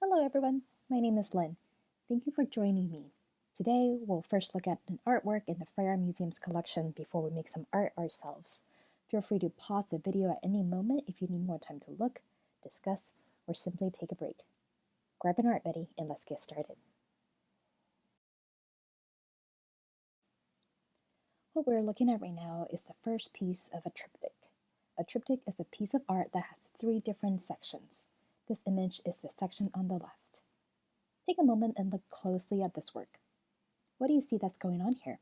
Hello everyone, my name is Lynn. Thank you for joining me. Today we'll first look at an artwork in the Frye Museum's collection before we make some art ourselves. Feel free to pause the video at any moment if you need more time to look, discuss, or simply take a break. Grab an art buddy and let's get started. What we're looking at right now is the first piece of a triptych. A triptych is a piece of art that has 3 different sections. This image is the section on the left. Take a moment and look closely at this work. What do you see that's going on here?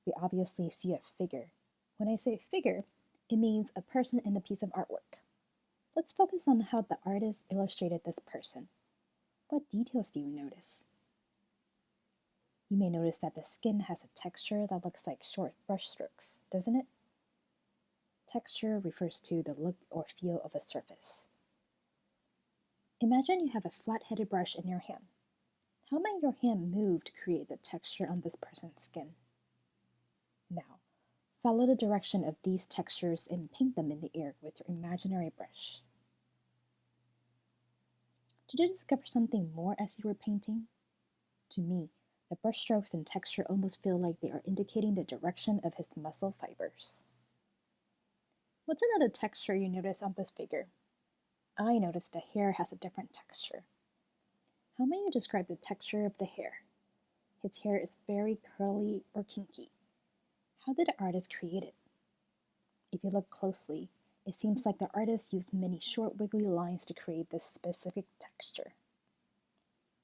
We obviously see a figure. When I say figure, it means a person in a piece of artwork. Let's focus on how the artist illustrated this person. What details do you notice? You may notice that the skin has a texture that looks like short brush strokes, doesn't it? Texture refers to the look or feel of a surface. Imagine you have a flat-headed brush in your hand. How might your hand move to create the texture on this person's skin? Now, follow the direction of these textures and paint them in the air with your imaginary brush. Did you discover something more as you were painting? To me, the brush strokes and texture almost feel like they are indicating the direction of his muscle fibers. What's another texture you notice on this figure? I noticed the hair has a different texture. How may you describe the texture of the hair? His hair is very curly or kinky. How did the artist create it? If you look closely, it seems like the artist used many short wiggly lines to create this specific texture.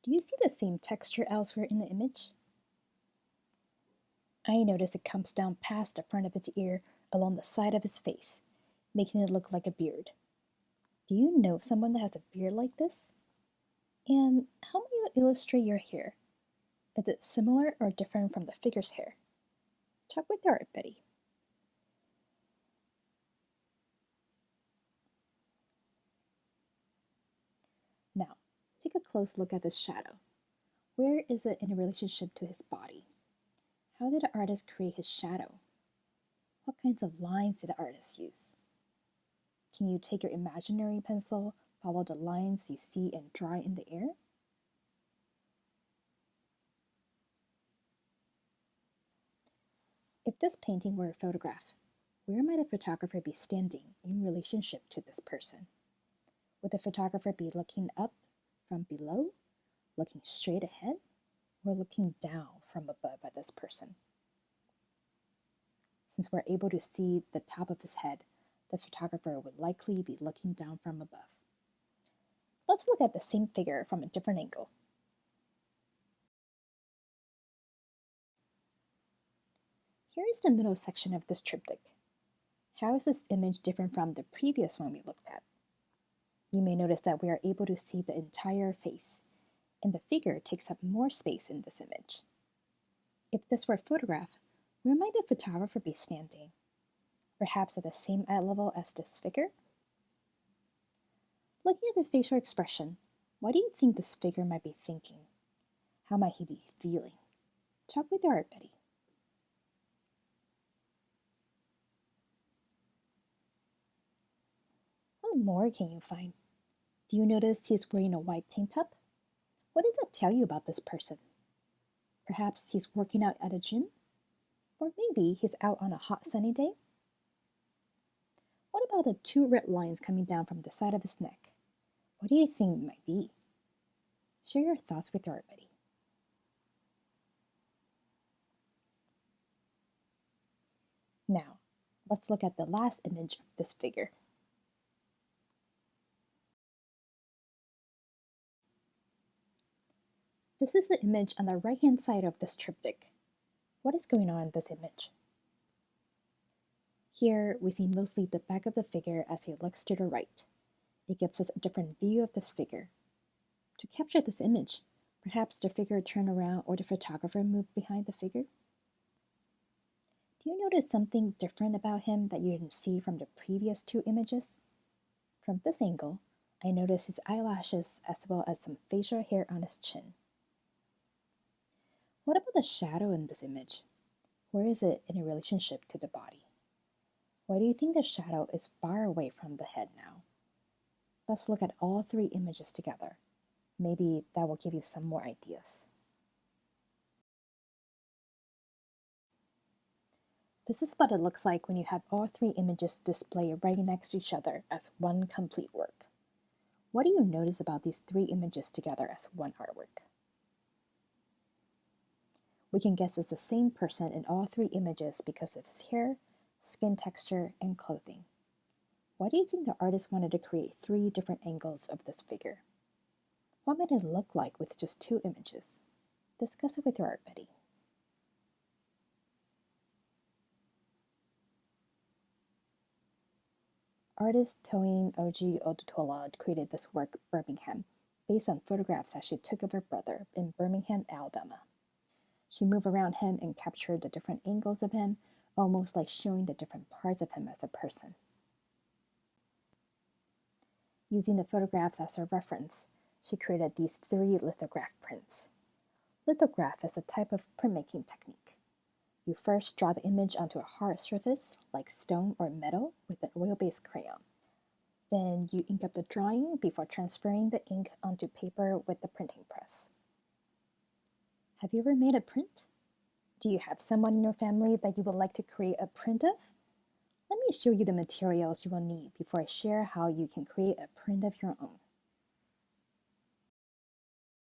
Do you see the same texture elsewhere in the image? I notice it comes down past the front of his ear along the side of his face, making it look like a beard. Do you know someone that has a beard like this? And how may you illustrate your hair? Is it similar or different from the figure's hair? Talk with your art buddy. Now, take a close look at this shadow. Where is it in relationship to his body? How did the artist create his shadow? What kinds of lines did the artist use? Can you take your imaginary pencil, follow the lines you see, and draw in the air? If this painting were a photograph, where might a photographer be standing in relationship to this person? Would the photographer be looking up from below, looking straight ahead, or looking down from above at this person? Since we're able to see the top of his head, the photographer would likely be looking down from above. Let's look at the same figure from a different angle. Here is the middle section of this triptych. How is this image different from the previous one we looked at? You may notice that we are able to see the entire face, and the figure takes up more space in this image. If this were a photograph, where might the photographer be standing? Perhaps at the same eye level as this figure? Looking at the facial expression, what do you think this figure might be thinking? How might he be feeling? Talk with your art buddy. What more can you find? Do you notice he's wearing a white tank top? What does that tell you about this person? Perhaps he's working out at a gym? Or maybe he's out on a hot sunny day? What about the 2 red lines coming down from the side of his neck? What do you think it might be? Share your thoughts with your art buddy. Now, let's look at the last image of this figure. This is the image on the right-hand side of this triptych. What is going on in this image? Here, we see mostly the back of the figure as he looks to the right. It gives us a different view of this figure. To capture this image, perhaps the figure turned around or the photographer moved behind the figure. Do you notice something different about him that you didn't see from the previous 2 images? From this angle, I notice his eyelashes as well as some facial hair on his chin. What about the shadow in this image? Where is it in a relationship to the body? Why do you think the shadow is far away from the head now? Let's look at all 3 images together. Maybe that will give you some more ideas. This is what it looks like when you have all three images displayed right next to each other as one complete work. What do you notice about these three images together as one artwork? We can guess it's the same person in all three images because of his hair, skin texture, and clothing. Why do you think the artist wanted to create three different angles of this figure? What might it look like with just two images? Discuss it with your art buddy. Artist Toyin Ojih Odutola created this work, Birmingham, based on photographs that she took of her brother in Birmingham, Alabama. She moved around him and captured the different angles of him, almost like showing the different parts of him as a person. Using the photographs as her reference, she created these three lithograph prints. Lithograph is a type of printmaking technique. You first draw the image onto a hard surface, like stone or metal, with an oil-based crayon. Then you ink up the drawing before transferring the ink onto paper with the printing press. Have you ever made a print? Do you have someone in your family that you would like to create a print of? Let me show you the materials you will need before I share how you can create a print of your own.